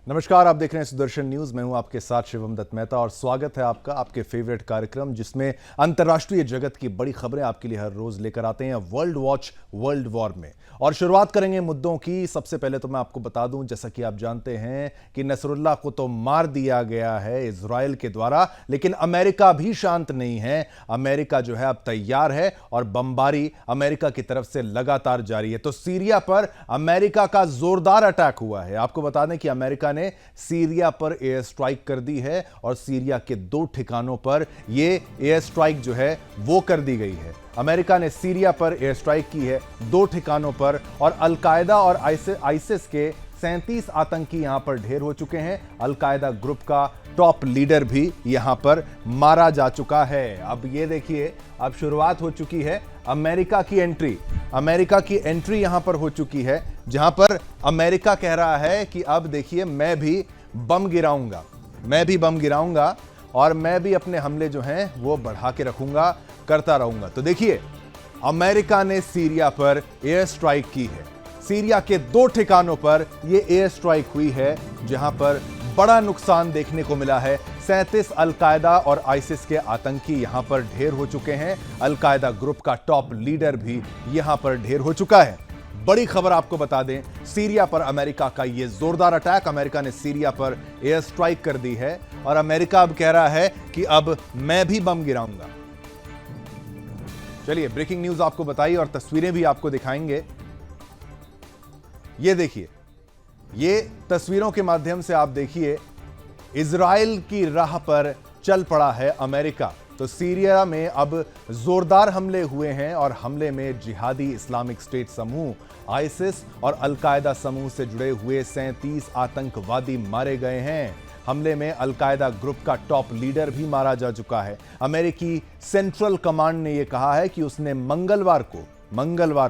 नमस्कार, आप देख रहे हैं सुदर्शन न्यूज। मैं हूं आपके साथ शिवम दत्त मेहता और स्वागत है आपका आपके फेवरेट कार्यक्रम जिसमें अंतर्राष्ट्रीय जगत की बड़ी खबरें आपके लिए हर रोज लेकर आते हैं वर्ल्ड वॉच वर्ल्ड वॉर में। और शुरुआत करेंगे मुद्दों की। सबसे पहले तो मैं आपको बता दूं, जैसा कि आप जानते हैं कि नसरुल्लाह को तो मार दिया गया है इजराइल के द्वारा, लेकिन अमेरिका भी शांत नहीं है। अमेरिका जो है अब तैयार है और बमबारी अमेरिका की तरफ से लगातार जारी है। तो सीरिया पर अमेरिका का जोरदार अटैक हुआ है। आपको बता दें कि अमेरिका ने सीरिया पर एयर स्ट्राइक कर दी है और सीरिया के 2 ठिकानों पर यह एयर स्ट्राइक जो है वो कर दी गई है। अमेरिका ने सीरिया पर एयर स्ट्राइक की है 2 ठिकानों पर और अलकायदा और आईसिस के 37 आतंकी यहां पर ढेर हो चुके हैं। अलकायदा ग्रुप का टॉप लीडर भी यहां पर मारा जा चुका है। अब ये देखिए, अब शुरुआत हो चुकी है अमेरिका की एंट्री। अमेरिका की एंट्री यहां पर हो चुकी है, जहां पर अमेरिका कह रहा है कि अब देखिए मैं भी बम गिराऊंगा और मैं भी अपने हमले जो हैं वो बढ़ा के रखूंगा, करता रहूंगा। तो देखिए, अमेरिका ने सीरिया पर एयर स्ट्राइक की है। सीरिया के 2 ठिकानों पर यह एयर स्ट्राइक हुई है, जहां पर बड़ा नुकसान देखने को मिला है। 37 अलकायदा और आईसिस के आतंकी यहां पर ढेर हो चुके हैं। अलकायदा ग्रुप का टॉप लीडर भी यहां पर ढेर हो चुका है। बड़ी खबर आपको बता दें, सीरिया पर अमेरिका का यह जोरदार अटैक। अमेरिका ने सीरिया पर एयर स्ट्राइक कर दी है और अमेरिका अब कह रहा है कि अब मैं भी बम गिराऊंगा। चलिए, ब्रेकिंग न्यूज आपको बताई और तस्वीरें भी आपको दिखाएंगे। ये देखिए, ये तस्वीरों के माध्यम से आप देखिए, इजराइल की राह पर चल पड़ा है अमेरिका। तो सीरिया में अब जोरदार हमले हुए हैं और हमले में जिहादी इस्लामिक स्टेट समूह, आईसिस और अलकायदा समूह से जुड़े हुए 37 आतंकवादी मारे गए हैं। हमले में अलकायदा ग्रुप का टॉप लीडर भी मारा जा चुका है। अमेरिकी सेंट्रल कमांड ने यह कहा है कि उसने मंगलवार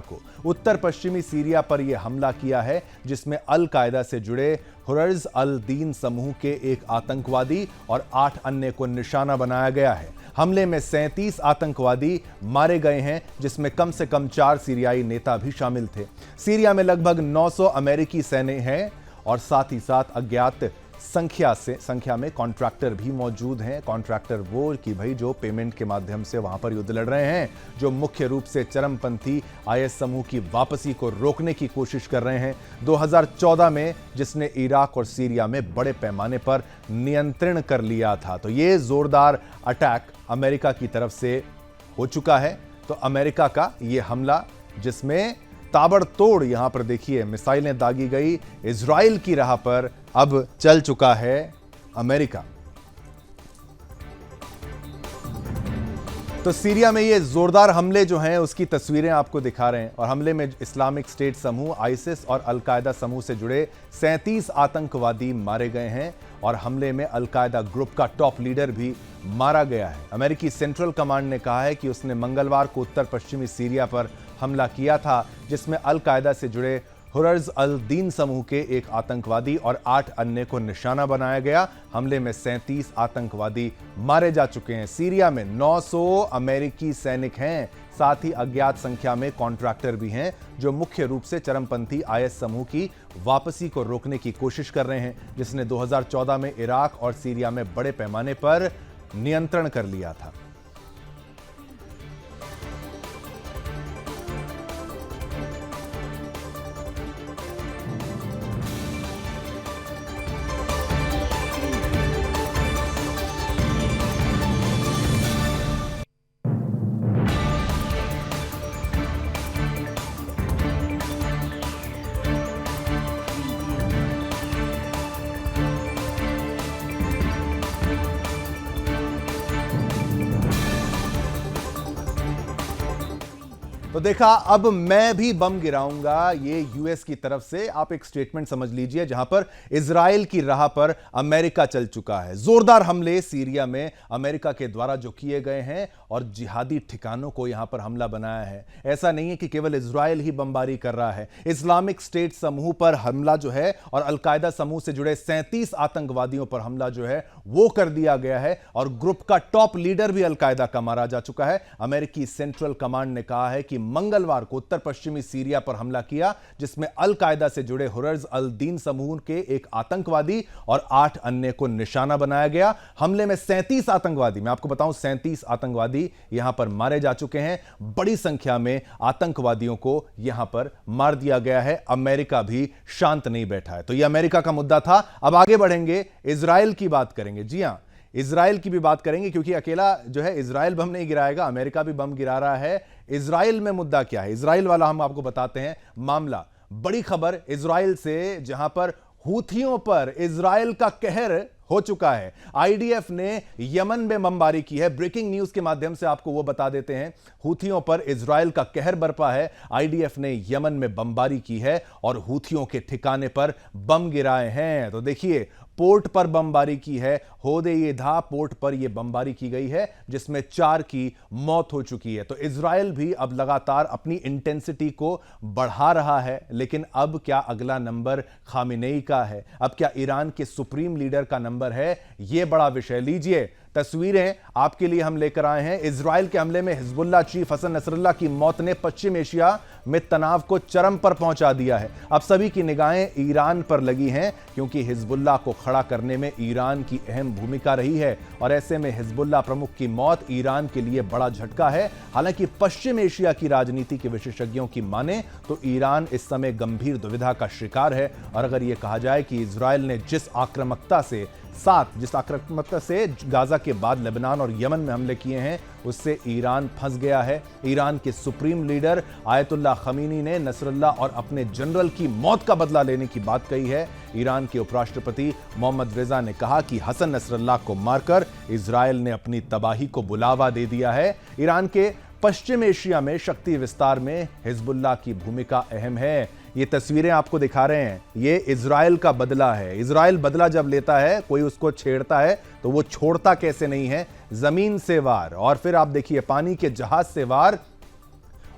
को उत्तर पश्चिमी सीरिया पर यह हमला किया है, जिसमें अल कायदा से जुड़े हुर्ज अल दीन समूह के एक आतंकवादी और 8 अन्य को निशाना बनाया गया है। हमले में 37 आतंकवादी मारे गए हैं, जिसमें कम से कम 4 सीरियाई नेता भी शामिल थे। सीरिया में लगभग 900 अमेरिकी सैनिक हैं और साथ ही साथ अज्ञात संख्या में कॉन्ट्रैक्टर भी मौजूद हैं। कॉन्ट्रैक्टर वो कि भाई जो पेमेंट के माध्यम से वहां पर युद्ध लड़ रहे हैं, जो मुख्य रूप से चरमपंथी आईएस समूह की वापसी को रोकने की कोशिश कर रहे हैं। 2014 में जिसने इराक और सीरिया में बड़े पैमाने पर नियंत्रण कर लिया था। तो ये जोरदार अटैक अमेरिका की तरफ से हो चुका है। तो अमेरिका का ये हमला, जिसमें ताबड़तोड़ यहां पर देखिए मिसाइलें दागी गई, इजराइल की राह पर अब चल चुका है अमेरिका। तो सीरिया में ये जोरदार हमले जो हैं उसकी तस्वीरें आपको दिखा रहे हैं। और हमले में इस्लामिक स्टेट समूह, आईसिस और अलकायदा समूह से जुड़े 37 आतंकवादी मारे गए हैं और हमले में अलकायदा ग्रुप का टॉप लीडर भी मारा गया है। अमेरिकी सेंट्रल कमांड ने कहा है कि उसने मंगलवार को उत्तर पश्चिमी सीरिया पर हमला किया था, जिसमें अल कायदा से जुड़े हुर्ज अल दीन समूह के एक आतंकवादी और 8 अन्य को निशाना बनाया गया। हमले में 37 आतंकवादी मारे जा चुके हैं। सीरिया में 900 अमेरिकी सैनिक हैं, साथ ही अज्ञात संख्या में कॉन्ट्रैक्टर भी हैं, जो मुख्य रूप से चरमपंथी आईएस समूह की वापसी को रोकने की कोशिश कर रहे हैं, जिसने 2014 में इराक और सीरिया में बड़े पैमाने पर नियंत्रण कर लिया था। तो देखा, अब मैं भी बम गिराऊंगा, ये यूएस की तरफ से आप एक स्टेटमेंट समझ लीजिए, जहां पर इजराइल की राह पर अमेरिका चल चुका है। जोरदार हमले सीरिया में अमेरिका के द्वारा जो किए गए हैं और जिहादी ठिकानों को यहां पर हमला बनाया है। ऐसा नहीं है कि केवल इजराइल ही बमबारी कर रहा है, इस्लामिक स्टेट समूह पर हमला जो है और अलकायदा समूह से जुड़े 37 आतंकवादियों पर हमला जो है वो कर दिया गया है और ग्रुप का टॉप लीडर भी अलकायदा का मारा जा चुका है। अमेरिकी सेंट्रल कमांड ने कहा है कि मंगलवार को उत्तर पश्चिमी सीरिया पर हमला किया, जिसमें अल कायदा से जुड़े हुर्रज अल दीन समूह के एक आतंकवादी और 8 अन्य को निशाना बनाया गया। हमले में 37 आतंकवादी, मैं आपको बताऊं 37 आतंकवादी यहां पर मारे जा चुके हैं। बड़ी संख्या में आतंकवादियों को यहां पर मार दिया गया है। अमेरिका भी शांत नहीं बैठा है। तो यह अमेरिका का मुद्दा था। अब आगे बढ़ेंगे, इजराइल की बात करेंगे। जी हां, इजराइल की भी बात करेंगे, क्योंकि अकेला जो है इजराइल बम नहीं गिराएगा, अमेरिका भी बम गिरा रहा है। इजराइल में मुद्दा क्या है, इजराइल वाला हम आपको बताते हैं मामला। बड़ी खबर इजराइल से, जहां पर हूथियों पर इजराइल का कहर हो चुका है। आईडीएफ ने यमन में बमबारी की है। ब्रेकिंग न्यूज के माध्यम से आपको वो बता देते हैं, हूथियों पर इजराइल का कहर बरपा है। आईडीएफ ने यमन में बमबारी की है और हूथियों के ठिकाने पर बम गिराए हैं। तो देखिए, पोर्ट पर बमबारी की है, होदेयदा पोर्ट पर यह बमबारी की गई है, जिसमें 4 की मौत हो चुकी है। तो इजराइल भी अब लगातार अपनी इंटेंसिटी को बढ़ा रहा है। लेकिन अब क्या अगला नंबर खामेनेई का है, अब क्या ईरान के सुप्रीम लीडर का नंबर है, यह बड़ा विषय। लीजिए तस्वीरें आपके लिए हम लेकर आए हैं। इजराइल के हमले में हिजबुल्लाह चीफ हसन नसरल्लाह की मौत ने पश्चिम एशिया में तनाव को चरम पर पहुंचा दिया है। अब सभी की निगाहें ईरान पर लगी हैं, क्योंकि हिजबुल्लाह को खड़ा करने में ईरान की अहम भूमिका रही है। और ऐसे में हिजबुल्लाह प्रमुख की मौत ईरान के लिए बड़ा झटका है। हालांकि पश्चिम एशिया की राजनीति के विशेषज्ञों की माने तो ईरान इस समय गंभीर दुविधा का शिकार है। और अगर यह कहा जाए कि इजराइल ने जिस आक्रामकता से गाजा के बाद लेबनान और यमन में हमले किए हैं, उससे ईरान फंस गया है। ईरान के सुप्रीम लीडर आयतुल्लाह खमीनी ने नसरल्लाह और अपने जनरल की मौत का बदला लेने की बात कही है। ईरान के उपराष्ट्रपति मोहम्मद रेजा ने कहा कि हसन नसरल्लाह को मारकर इजराइल ने अपनी तबाही को बुलावा दे दिया है। ईरान के पश्चिम एशिया में शक्ति विस्तार में हिजबुल्लाह की भूमिका अहम है। ये तस्वीरें आपको दिखा रहे हैं, ये इजराइल का बदला है। इजराइल बदला जब लेता है, कोई उसको छेड़ता है तो वो छोड़ता कैसे नहीं है, जमीन से वार, और फिर आप देखिए पानी के जहाज से वार,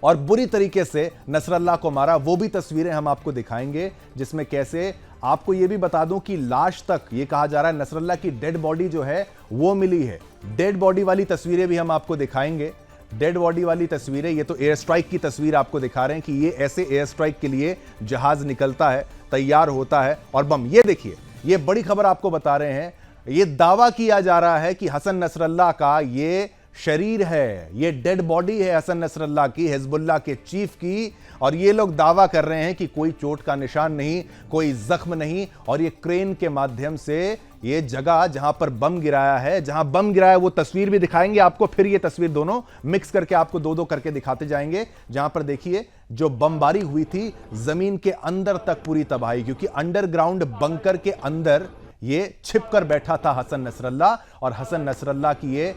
और बुरी तरीके से नसरल्लाह को मारा। वो भी तस्वीरें हम आपको दिखाएंगे, जिसमें कैसे, आपको ये भी बता दूं कि लाश तक, ये कहा जा रहा है नसरल्लाह की डेड बॉडी जो है वो मिली है। डेड बॉडी वाली तस्वीरें भी हम आपको दिखाएंगे। डेड बॉडी वाली तस्वीरें, ये तो एयर स्ट्राइक की तस्वीर आपको दिखा रहे हैं कि ये ऐसे एयर स्ट्राइक के लिए जहाज निकलता है, तैयार होता है और बम। ये देखिए, ये बड़ी खबर आपको बता रहे हैं। ये दावा किया जा रहा है कि हसन नसरल्लाह का ये शरीर है, ये डेड बॉडी है हसन नसरल्लाह की, हिजबुल्लाह के चीफ की, और ये लोग दावा कर रहे हैं कि कोई चोट का निशान नहीं, कोई जख्म नहीं, और ये क्रेन के माध्यम से ये जगह जहां पर बम गिराया है, जहां बम गिराया वो तस्वीर भी दिखाएंगे आपको, फिर ये तस्वीर दोनों मिक्स करके आपको दो करके दिखाते जाएंगे। जहां पर देखिए जो बमबारी हुई थी, जमीन के अंदर तक पूरी तबाही, क्योंकि अंडरग्राउंड बंकर के अंदर ये छिप कर बैठा था हसन नसरल्लाह, और हसन नसरल्लाह की ये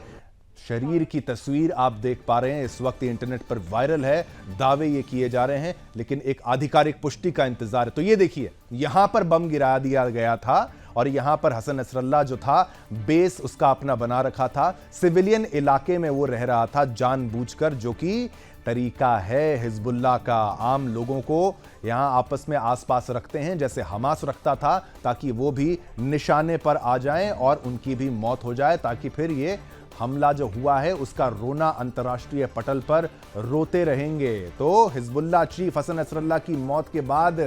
शरीर की तस्वीर आप देख पा रहे हैं। इस वक्त इंटरनेट पर वायरल है, दावे ये किए जा रहे हैं, लेकिन एक आधिकारिक पुष्टि का इंतजार है। तो ये देखिए, यहां पर बम गिरा दिया गया था और यहां पर हसन नसरल्लाह जो था, बेस उसका अपना बना रखा था, सिविलियन इलाके में वो रह रहा था जानबूझकर, जो कि तरीका है हिजबुल्लाह का। आम लोगों को यहां आपस में आसपास रखते हैं, जैसे हमास रखता था, ताकि वो भी निशाने पर आ जाएं और उनकी भी मौत हो जाए, ताकि फिर ये हमला जो हुआ है उसका रोना अंतर्राष्ट्रीय पटल पर रोते रहेंगे। तो हिजबुल्लाह चीफ हसन नसरल्लाह की मौत के बाद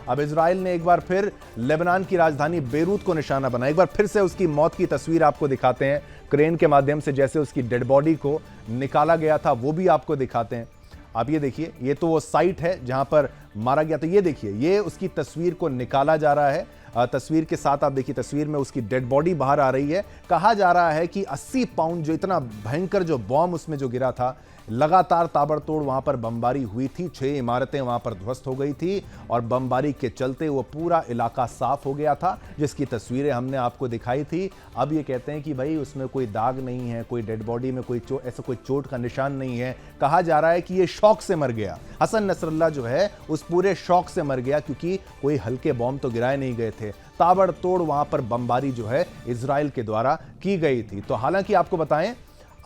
अब इजराइल ने एक बार फिर लेबनान की राजधानी बेरूत को निशाना बनाया। एक बार फिर से उसकी मौत की तस्वीर आपको दिखाते हैं, क्रेन के माध्यम से जैसे उसकी डेड बॉडी को निकाला गया था वो भी आपको दिखाते हैं। आप ये देखिए, ये तो वो साइट है जहां पर मारा गया। तो ये देखिए, ये उसकी तस्वीर को निकाला जा रहा है। तस्वीर के साथ आप देखिए, तस्वीर में उसकी डेड बॉडी बाहर आ रही है। कहा जा रहा है कि 80 पाउंड, जो इतना भयंकर जो बॉम्ब उसमें जो गिरा था, लगातार ताबड़तोड़ वहां पर बमबारी हुई थी, 6 इमारतें वहां पर ध्वस्त हो गई थी और बमबारी के चलते वो पूरा इलाका साफ हो गया था, जिसकी तस्वीरें हमने आपको दिखाई थी। अब ये कहते हैं कि भाई उसमें कोई दाग नहीं है, कोई डेड बॉडी में कोई ऐसा कोई चोट का निशान नहीं है। कहा जा रहा है कि ये शौक से मर गया, हसन नसरल्लाह जो है उस पूरे शौक से मर गया, क्योंकि कोई हल्के बॉम्ब तो गिराए नहीं गए थे। ताबड़तोड़ वहां पर बमबारी जो है इजराइल के द्वारा की गई थी। तो हालांकि आपको बताएं,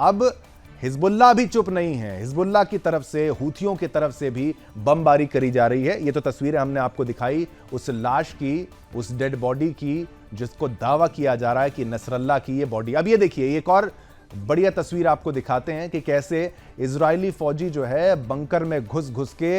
अब हिजबुल्लाह भी चुप नहीं है, हिजबुल्लाह की तरफ से, हूथियों की तरफ से भी बमबारी करी जा रही है। ये तो तस्वीरें हमने आपको दिखाई उस लाश की, उस डेड बॉडी की, जिसको दावा किया जा रहा है कि नसरल्लाह की ये बॉडी। अब ये देखिए, एक और बढ़िया तस्वीर आपको दिखाते हैं कि कैसे इजरायली फौजी जो है बंकर में घुस घुस के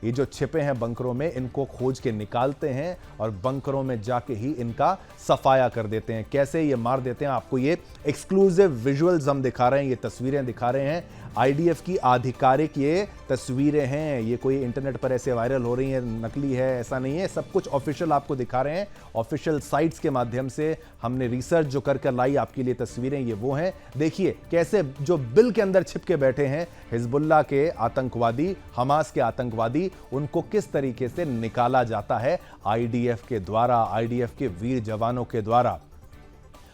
ये जो छिपे हैं बंकरों में इनको खोज के निकालते हैं और बंकरों में जाके ही इनका सफाया कर देते हैं। कैसे ये मार देते हैं, आपको ये एक्सक्लूसिव विजुअल्स हम दिखा रहे हैं, ये तस्वीरें दिखा रहे हैं। आईडीएफ की आधिकारिक ये तस्वीरें हैं, ये कोई इंटरनेट पर ऐसे वायरल हो रही हैं, नकली है ऐसा नहीं है, सब कुछ ऑफिशियल आपको दिखा रहे हैं। ऑफिशियल साइट्स के माध्यम से हमने रिसर्च जो कर लाई आपके लिए तस्वीरें ये वो हैं। देखिए कैसे जो बिल के अंदर छिप के बैठे हैं हिजबुल्लाह के आतंकवादी, हमास के आतंकवादी, उनको किस तरीके से निकाला जाता है आईडीएफ के द्वारा, आईडीएफ के वीर जवानों के द्वारा।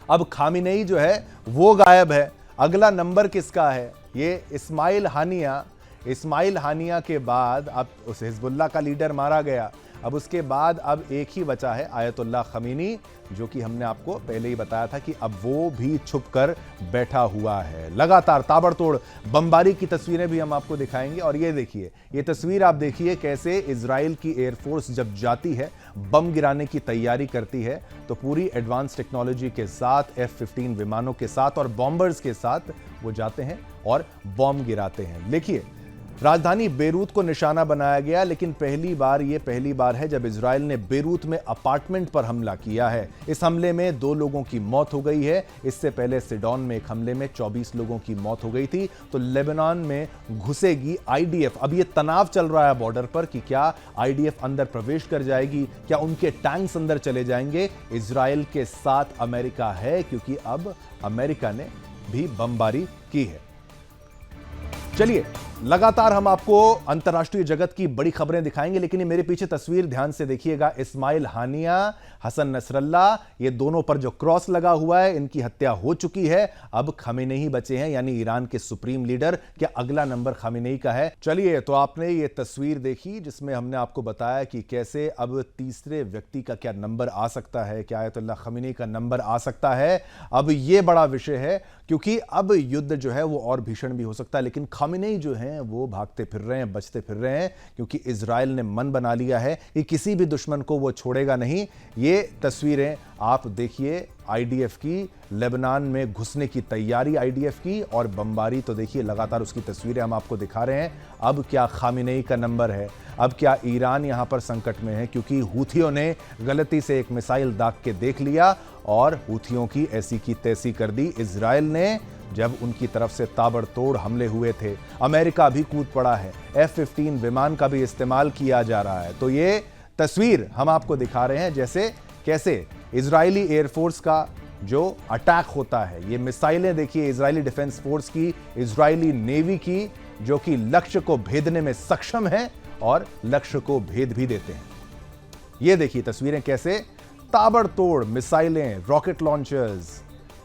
अब खामिनेई जो है वो गायब है, अगला नंबर किसका है? ये इस्माइल हानिया के बाद अब उस हिजबुल्लाह का लीडर मारा गया, अब उसके बाद अब एक ही बचा है आयतुल्लाह खमीनी, जो कि हमने आपको पहले ही बताया था कि अब वो भी छुपकर बैठा हुआ है। लगातार ताबड़तोड़ बमबारी की तस्वीरें भी हम आपको दिखाएंगे। और ये देखिए, ये तस्वीर आप देखिए कैसे इजराइल की एयरफोर्स जब जाती है बम गिराने की तैयारी करती है तो पूरी एडवांस टेक्नोलॉजी के साथ F-15 विमानों के साथ और बॉम्बर्स के साथ वो जाते हैं और बॉम्ब गिराते हैं। देखिए राजधानी बेरूत को निशाना बनाया गया, लेकिन पहली बार है जब इजराइल ने बेरूत में अपार्टमेंट पर हमला किया है। इस हमले में 2 लोगों की मौत हो गई है। इससे पहले सिडॉन में एक हमले में 24 लोगों की मौत हो गई थी। तो लेबनान में घुसेगी आईडीएफ। अब ये तनाव चल रहा है बॉर्डर पर कि क्या आईडीएफ अंदर प्रवेश कर जाएगी, क्या उनके टैंक्स अंदर चले जाएंगे। इजराइल के साथ अमेरिका है, क्योंकि अब अमेरिका ने भी बमबारी की है। चलिए लगातार हम आपको अंतर्राष्ट्रीय जगत की बड़ी खबरें दिखाएंगे, लेकिन ये मेरे पीछे तस्वीर ध्यान से देखिएगा। इस्माइल हानिया, हसन नसरल्ला, ये दोनों पर जो क्रॉस लगा हुआ है, इनकी हत्या हो चुकी है। अब खामेनेई बचे हैं, यानी ईरान के सुप्रीम लीडर। क्या अगला नंबर खामेनेई का है? चलिए, तो आपने ये तस्वीर देखी जिसमें हमने आपको बताया कि कैसे अब तीसरे व्यक्ति का क्या नंबर आ सकता है, क्या आयतुल्लाह खामेनेई का नंबर आ सकता है। अब ये बड़ा विषय है, क्योंकि अब युद्ध जो है वो और भीषण भी हो सकता है। लेकिन खामेनेई जो है वो भागते फिर रहे हैं, बचते फिर रहे हैं, क्योंकि इजराइल ने मन बना लिया है कि किसी भी दुश्मन को वो छोड़ेगा नहीं। ये तस्वीरें आप देखिए आईडीएफ की, लेबनान में घुसने की तैयारी आईडीएफ की, और बमबारी तो देखिए लगातार उसकी तस्वीरें हम आपको दिखा रहे हैं। अब क्या खामेनेई का नंबर है? अब क्या ईरान यहां पर संकट में है? क्योंकि हूथियों ने गलती से एक मिसाइल दाग के देख लिया और हूथियों की ऐसी की तैसी कर दी। इजराइल ने जब उनकी तरफ से ताबड़तोड़ हमले हुए थे, अमेरिका भी कूद पड़ा है, F-15 विमान का भी इस्तेमाल किया जा रहा है। तो ये तस्वीर हम आपको दिखा रहे हैं जैसे कैसे इजरायली एयरफोर्स का जो अटैक होता है। ये मिसाइलें देखिए इजरायली डिफेंस फोर्स की, इजरायली नेवी की, जो कि लक्ष्य को भेदने में सक्षम है और लक्ष्य को भेद भी देते हैं। ये देखिए तस्वीरें कैसे ताबड़तोड़ मिसाइलें, rocket launchers,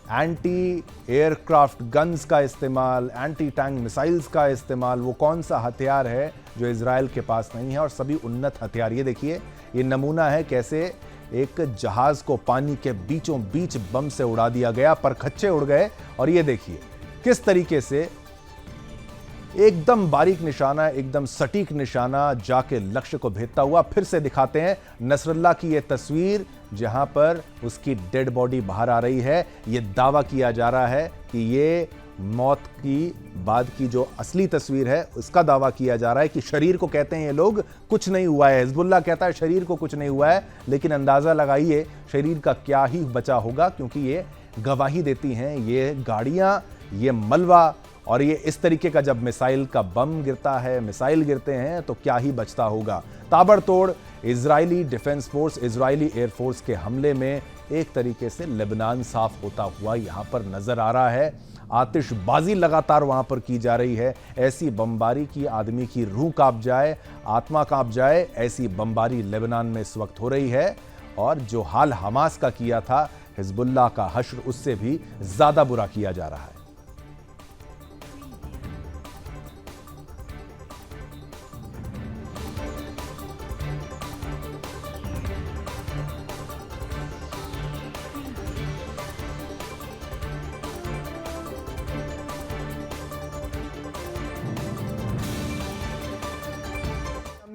anti aircraft guns का इस्तेमाल, एंटी टैंक मिसाइल्स का इस्तेमाल। वो कौन सा हथियार है जो इजराइल के पास नहीं है, और सभी उन्नत हथियार। ये देखिए, ये नमूना है कैसे एक जहाज को पानी के बीचों बीच बम से उड़ा दिया गया, परखच्चे उड़ गए। और ये देखिए किस तरीके से एकदम बारीक निशाना, एकदम सटीक निशाना जाके लक्ष्य को भेदता हुआ। फिर से दिखाते हैं नसरल्ला की यह तस्वीर, जहां पर उसकी डेड बॉडी बाहर आ रही है। यह दावा किया जा रहा है कि ये मौत की बाद की जो असली तस्वीर है उसका दावा किया जा रहा है कि शरीर को कहते हैं ये लोग कुछ नहीं हुआ है। हिजबुल्लाह कहता है शरीर को कुछ नहीं हुआ है, लेकिन अंदाजा लगाइए शरीर का क्या ही बचा होगा, क्योंकि ये गवाही देती हैं ये गाड़ियां, ये मलबा, और ये इस तरीके का जब मिसाइल का बम गिरता है, मिसाइल गिरते हैं, तो क्या ही बचता होगा। ताबड़तोड़ Israeli defence force, Israeli air force के हमले में एक तरीके से लेबनान साफ होता हुआ यहां पर नजर आ रहा है। आतिशबाजी लगातार वहां पर की जा रही है। ऐसी बमबारी की आदमी की रूह कांप जाए, आत्मा कांप जाए, ऐसी बमबारी लेबनान में इस वक्त हो रही है। और जो हाल हमास का किया था, हिजबुल्लाह का हश्र, उससे भी ज्यादा बुरा किया जा रहा है।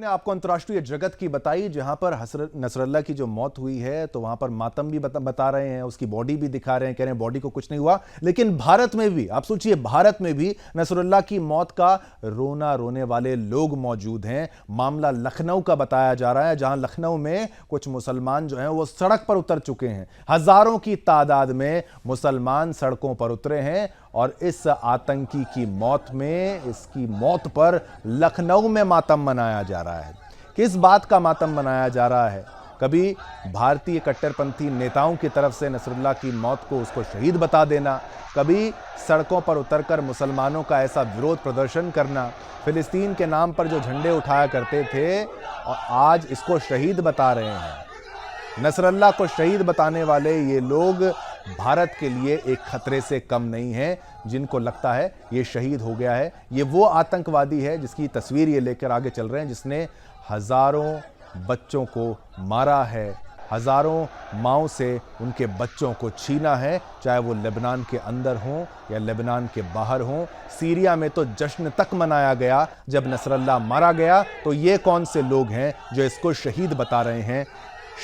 हमने आपको अंतर्राष्ट्रीय जगत की बताई, जहां पर नसरल्ला की जो मौत हुई है तो वहां पर मातम भी बता रहे हैं, उसकी बॉडी भी दिखा रहे हैं, कह रहे हैं बॉडी को कुछ नहीं हुआ। लेकिन भारत में भी आप सोचिए, भारत में भी नसरुल्लाह की मौत का रोना रोने वाले लोग मौजूद हैं। मामला लखनऊ का बताया जा रहा है, जहां लखनऊ में कुछ मुसलमान जो हैं वो सड़क पर उतर चुके हैं। हजारों की तादाद में मुसलमान सड़कों पर उतरे हैं और इस आतंकी की मौत में, इसकी मौत पर लखनऊ में मातम मनाया जा रहा है। किस बात का मातम मनाया जा रहा है? कभी भारतीय कट्टरपंथी नेताओं की तरफ से नसरुल्लाह की मौत को उसको शहीद बता देना, कभी सड़कों पर उतरकर मुसलमानों का ऐसा विरोध प्रदर्शन करना, फिलिस्तीन के नाम पर जो झंडे उठाया करते थे और आज इसको शहीद बता रहे हैं। नसरुल्लाह को शहीद बताने वाले ये लोग भारत के लिए एक खतरे से कम नहीं है। जिनको लगता है ये शहीद हो गया है, ये वो आतंकवादी है जिसकी तस्वीर ये लेकर आगे चल रहे हैं, जिसने हजारों बच्चों को मारा है, हजारों माओं से उनके बच्चों को छीना है, चाहे वो लेबनान के अंदर हों या लेबनान के बाहर हों। सीरिया में तो जश्न तक मनाया गया जब नसरुल्लाह मारा गया। तो ये कौन से लोग हैं जो इसको शहीद बता रहे हैं?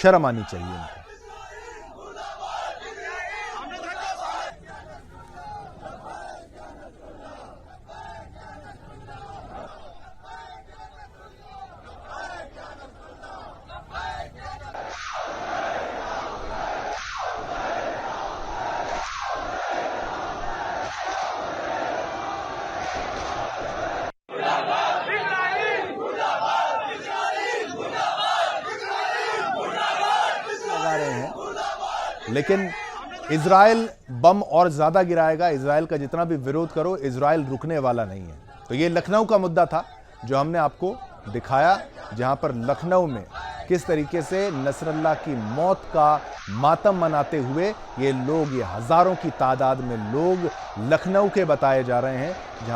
शर्म आनी चाहिए इनको। लेकिन इजराइल बम और ज्यादा गिराएगा। इजराइल का जितना भी विरोध करो, इजराइल रुकने वाला नहीं है। तो ये लखनऊ का मुद्दा था जो हमने आपको दिखाया, जहां पर लखनऊ में किस तरीके से नसरुल्लाह की मौत का मातम मनाते हुए ये लोग, ये हजारों की तादाद में लोग लखनऊ के बताए जा रहे हैं।